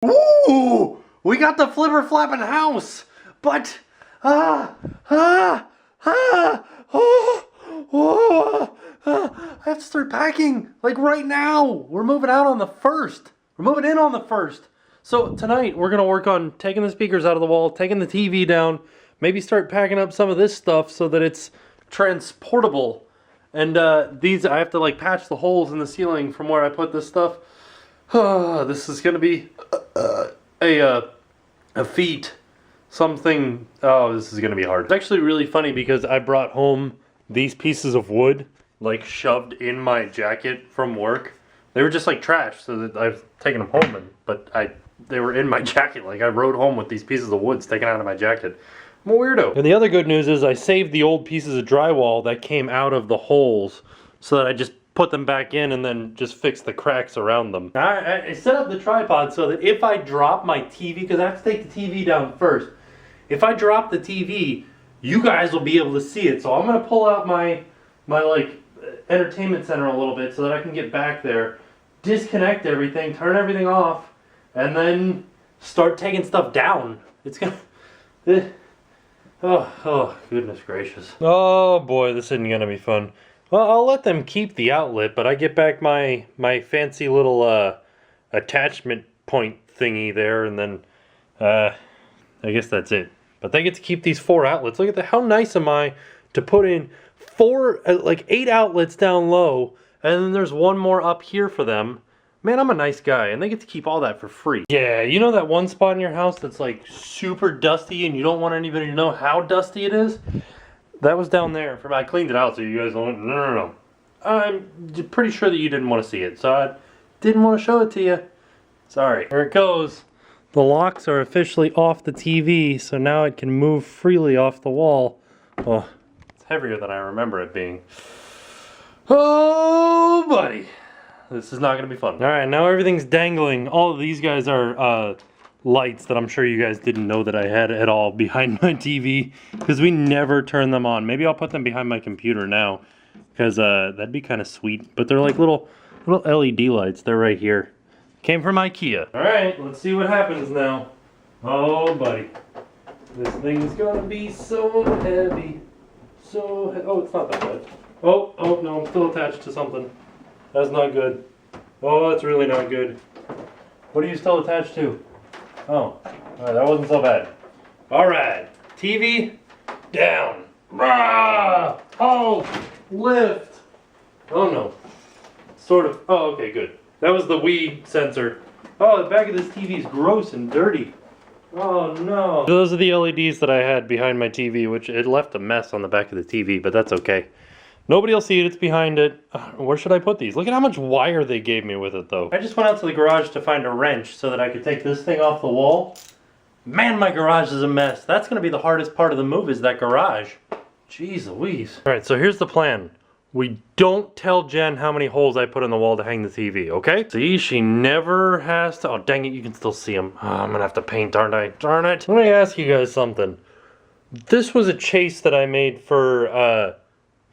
Ooh, we got the flipper flapping house, but I have to start packing like right now. We're moving out on the 1st. We're moving in on the 1st. So tonight we're gonna work on taking the speakers out of the wall, taking the TV down, maybe start packing up some of this stuff so that it's transportable. And these, I have to like patch the holes in the ceiling from where I put this stuff. This is gonna be a feat. Something. Oh, this is gonna be hard. It's actually really funny because I brought home these pieces of wood like shoved in my jacket from work. They were just like trash, so that I've taken them home, but they were in my jacket. Like I rode home with these pieces of wood taken out of my jacket. I'm a weirdo. And the other good news is I saved the old pieces of drywall that came out of the holes so that I just put them back in and then just fix the cracks around them. I set up the tripod so that if I drop my TV, because I have to take the TV down first, if I drop the TV, you guys will be able to see it. So I'm gonna pull out my like entertainment center a little bit so that I can get back there, disconnect everything, turn everything off, and then start taking stuff down. It's gonna... Oh, goodness gracious. Oh boy, this isn't gonna be fun. Well, I'll let them keep the outlet, but I get back my fancy little attachment point thingy there, and then I guess that's it. But they get to keep these 4 outlets. Look at that. How nice am I to put in 8 outlets down low, and then there's one more up here for them. Man, I'm a nice guy, and they get to keep all that for free. Yeah, you know that one spot in your house that's like super dusty and you don't want anybody to know how dusty it is? That was down there. I cleaned it out so you guys don't... No. I'm pretty sure that you didn't want to see it, so I didn't want to show it to you. Sorry. Here it goes. The locks are officially off the TV, so now it can move freely off the wall. Oh, it's heavier than I remember it being. Oh, buddy. This is not going to be fun. Alright, now everything's dangling. All of these guys are lights that I'm sure you guys didn't know that I had at all behind my TV, because we never turn them on. Maybe I'll put them behind my computer now, because that'd be kind of sweet. But they're like little LED lights. They're right here. Came from IKEA. Alright, let's see what happens now. Oh, buddy. This thing's gonna be so heavy. Oh, it's not that bad. Oh, no, I'm still attached to something. That's not good. Oh, that's really not good. What are you still attached to? Oh, alright, that wasn't so bad. Alright, TV down. Rah! Oh, lift. Oh no. Sort of. Oh, okay, good. That was the Wii sensor. Oh, the back of this TV is gross and dirty. Oh no. Those are the LEDs that I had behind my TV, which it left a mess on the back of the TV, but that's okay. Nobody will see it, it's behind it. Where should I put these? Look at how much wire they gave me with it though. I just went out to the garage to find a wrench so that I could take this thing off the wall. Man, my garage is a mess. That's gonna be the hardest part of the move, is that garage. Jeez Louise. Alright, so here's the plan. We don't tell Jen how many holes I put in the wall to hang the TV, okay? See, she never has to... Oh, dang it, you can still see them. Oh, I'm gonna have to paint, aren't I? Darn it. Let me ask you guys something. This was a chase that I made for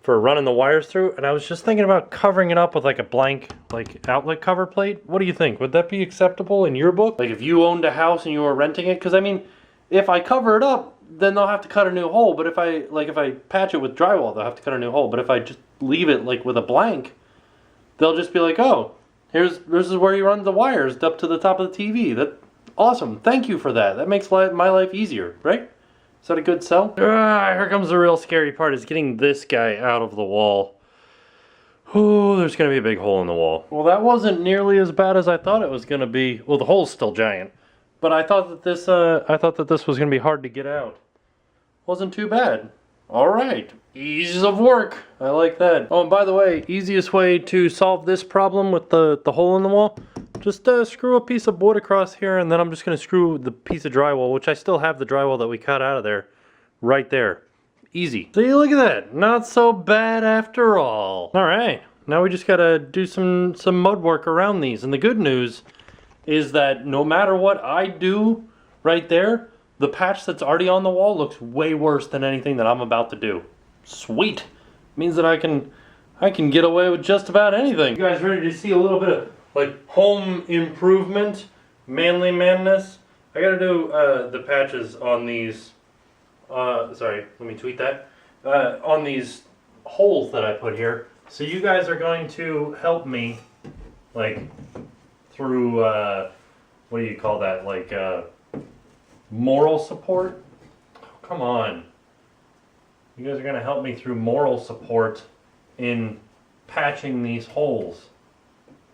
running the wires through, and I was just thinking about covering it up with like a blank like outlet cover plate. What do you think? Would that be acceptable in your book? Like if you owned a house and you were renting it? Because I mean, if I cover it up, then they'll have to cut a new hole. But if I patch it with drywall, they'll have to cut a new hole. But if I just leave it like with a blank, they'll just be like, oh, this is where you run the wires up to the top of the TV. That's awesome. Thank you for that. That makes my life easier, right? Is that a good sell? Here comes the real scary part, is getting this guy out of the wall. Oh, there's gonna be a big hole in the wall. Well, that wasn't nearly as bad as I thought it was gonna be. Well, the hole's still giant, but I thought that this was gonna be hard to get out. Wasn't too bad. All right, ease of work. I like that. Oh, and by the way, easiest way to solve this problem with the hole in the wall, just screw a piece of wood across here, and then I'm just going to screw the piece of drywall, which I still have the drywall that we cut out of there, right there. Easy. See, look at that. Not so bad after all. All right, now we just got to do some mud work around these. And the good news is that no matter what I do right there, the patch that's already on the wall looks way worse than anything that I'm about to do. Sweet. Means that I can get away with just about anything. You guys ready to see a little bit of like home improvement manly madness. I gotta do the patches on these, sorry, let me tweet that, on these holes that I put here. So you guys are going to help me, like, through, what do you call that, like, moral support? Come on. You guys are gonna help me through moral support in patching these holes,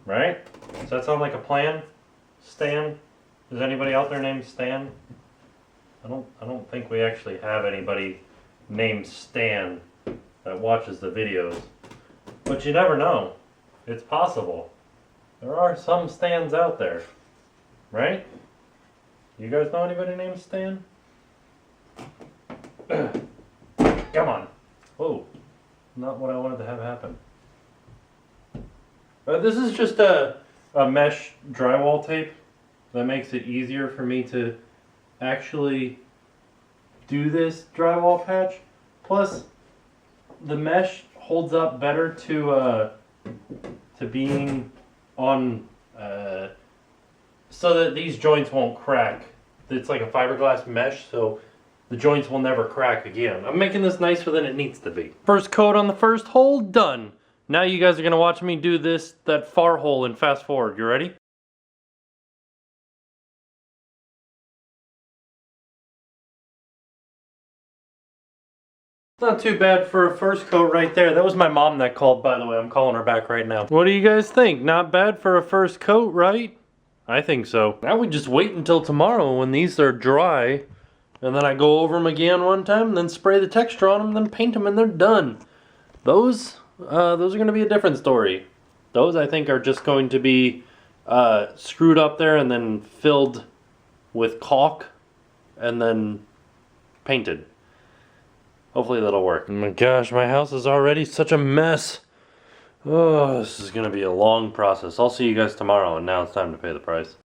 right? Does that sound like a plan, Stan? Is anybody out there named Stan? I don't think we actually have anybody named Stan that watches the videos. But you never know. It's possible. There are some Stans out there, right? You guys know anybody named Stan? Come on. Whoa. Not what I wanted to have happen. This is just a mesh drywall tape that makes it easier for me to actually do this drywall patch. Plus, the mesh holds up better to being on, so that these joints won't crack. It's like a fiberglass mesh, so the joints will never crack again. I'm making this nicer than it needs to be. First coat on the first hole, done. Now you guys are gonna watch me do that far hole and fast forward. You ready? Not too bad for a first coat right there. That was my mom that called, by the way. I'm calling her back right now. What do you guys think? Not bad for a first coat, right? I think so. Now we just wait until tomorrow when these are dry, and then I go over them again one time, and then spray the texture on them, then paint them, and they're done. Those are going to be a different story. Those, I think, are just going to be screwed up there and then filled with caulk and then painted. Hopefully that'll work. Oh my gosh, my house is already such a mess. Oh, this is going to be a long process. I'll see you guys tomorrow, and now it's time to pay the price.